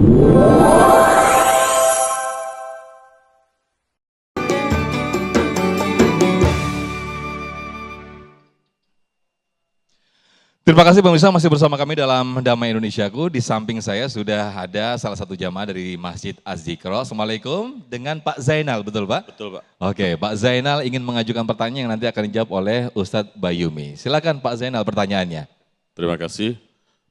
Terima kasih pemirsa, masih bersama kami dalam Damai Indonesiaku. Di samping saya sudah ada salah satu jamaah dari Masjid Az-Zikro. Assalamualaikum, dengan Pak Zainal, betul Pak? Betul Pak. Oke, Pak Zainal ingin mengajukan pertanyaan yang nanti akan dijawab oleh Ustadz Bayumi. Silakan Pak Zainal pertanyaannya. Terima kasih.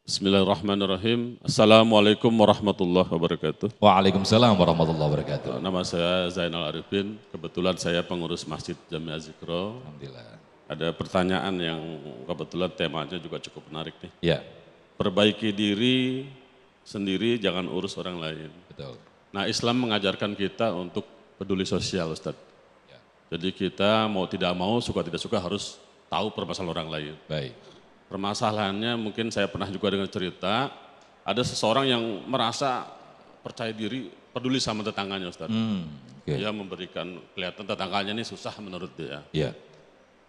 Bismillahirrahmanirrahim. Assalamualaikum warahmatullahi wabarakatuh. Waalaikumsalam warahmatullahi wabarakatuh. Nama saya Zainal Arifin, kebetulan saya pengurus Masjid Jami Az-Zikro. Alhamdulillah. Ada pertanyaan yang kebetulan temanya juga cukup menarik nih. Ya, Perbaiki diri sendiri, jangan urus orang lain. betul. Nah, Islam mengajarkan kita untuk peduli sosial, Ustadz. Ya. Jadi kita mau tidak mau, suka tidak suka harus tahu permasalahan orang lain. Baik. Permasalahannya mungkin saya pernah juga dengar cerita, ada seseorang yang merasa percaya diri, peduli sama tetangganya, Ustadz. Oke. Dia memberikan, kelihatan tetangganya ini susah menurut dia. Ya,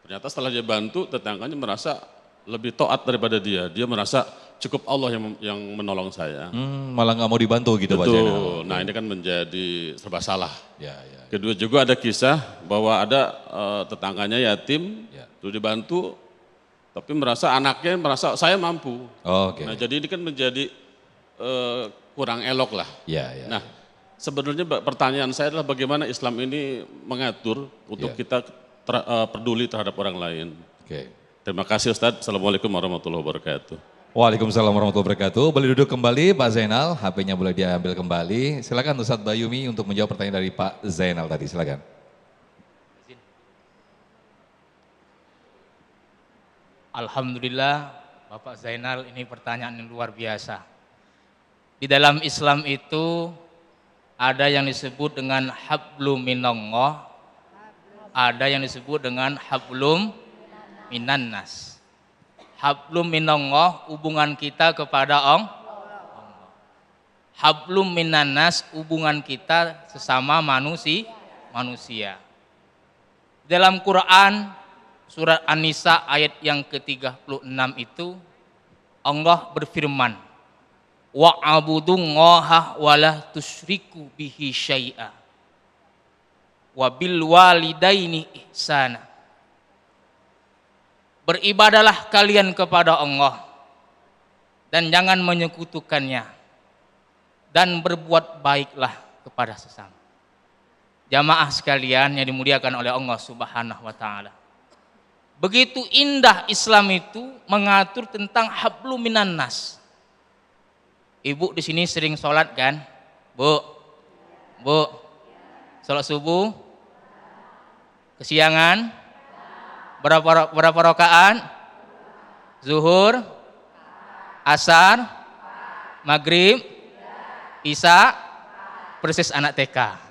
Ternyata setelah dia bantu, tetangganya merasa lebih taat daripada dia. Dia merasa cukup Allah yang menolong saya. malah nggak mau dibantu gitu Pak Zainal. Betul. Nah ini kan menjadi serba salah. Ya, ya. Kedua juga ada kisah bahwa ada tetangganya yatim, Ya. terus dibantu, tapi anaknya merasa saya mampu. Oke. Nah jadi ini kan menjadi kurang elok lah. Ya, ya. Nah sebenarnya pertanyaan saya adalah bagaimana Islam ini mengatur untuk Ya. kita peduli terhadap orang lain. Oke. Terima kasih Ustadz. Assalamualaikum warahmatullahi wabarakatuh. Waalaikumsalam warahmatullahi wabarakatuh. Boleh duduk kembali Pak Zainal, HP-nya boleh diambil kembali. Silakan Ustadz Bayumi untuk menjawab pertanyaan dari Pak Zainal tadi, silakan. Alhamdulillah Bapak Zainal, ini pertanyaan yang luar biasa. Di dalam Islam itu ada yang disebut dengan hablum minallah, ada yang disebut dengan hablum minannas. Hablum minallah, hubungan kita kepada Allah. Hablum minannas, hubungan kita sesama manusia. Dalam Quran surat An-Nisa ayat yang ke-36 itu Allah berfirman, wa'budullaha wa la tusyriku bihi syai'a wa bil walidaini ihsana. Beribadalah kalian kepada Allah dan jangan menyekutukannya, dan berbuat baiklah kepada sesama. Jamaah sekalian yang dimuliakan oleh Allah Subhanahu wa taala. Begitu indah Islam itu mengatur tentang hablum minannas. Ibu di sini sering sholat kan? Bu? Sholat subuh? Kesiangan? Berapa rakaat? Zuhur? Asar? Maghrib? Isya? Persis anak TK.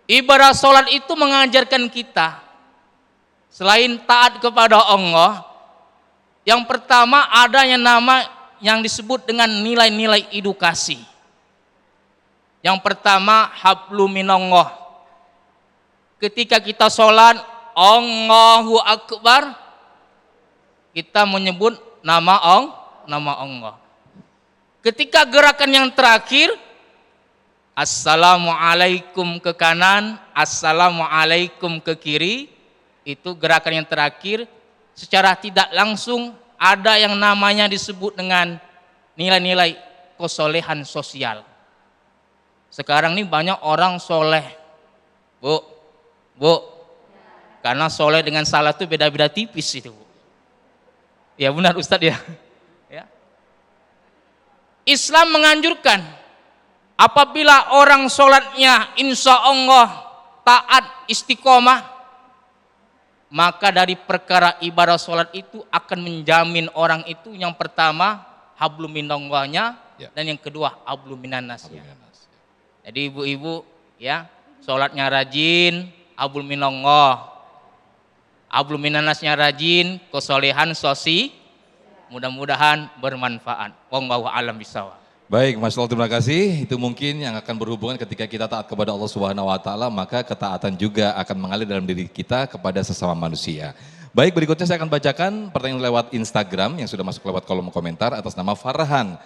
Ibarat sholat itu mengajarkan kita, selain taat kepada Allah, yang pertama ada yang disebut dengan nilai-nilai edukasi. Yang pertama hablum minallah. Ketika kita sholat Allahu Akbar, kita menyebut nama Allah. Ketika gerakan yang terakhir, Assalamualaikum ke kanan, Assalamualaikum ke kiri, itu gerakan yang terakhir. Secara tidak langsung ada yang namanya disebut dengan nilai-nilai kesolehan sosial. Sekarang ini banyak orang soleh, bu, karena soleh dengan salah itu beda-beda tipis itu, Bu. Ya benar Ustadz ya. Islam menganjurkan apabila orang sholatnya insya Allah taat istiqomah, maka dari perkara ibadah sholat itu akan menjamin orang itu yang pertama hablum minallahnya, dan yang kedua hablum minannasnya. Jadi ibu-ibu ya, sholatnya rajin, hablum minallah, hablum minannasnya rajin, kesolehan sosi, mudah-mudahan bermanfaat. Wallahu a'lam bishawab. Baik, Mas Lol, terima kasih. Itu mungkin yang akan berhubungan ketika kita taat kepada Allah Subhanahu wa taala, maka ketaatan juga akan mengalir dalam diri kita kepada sesama manusia. Baik, berikutnya saya akan bacakan pertanyaan lewat Instagram yang sudah masuk lewat kolom komentar atas nama Farhan.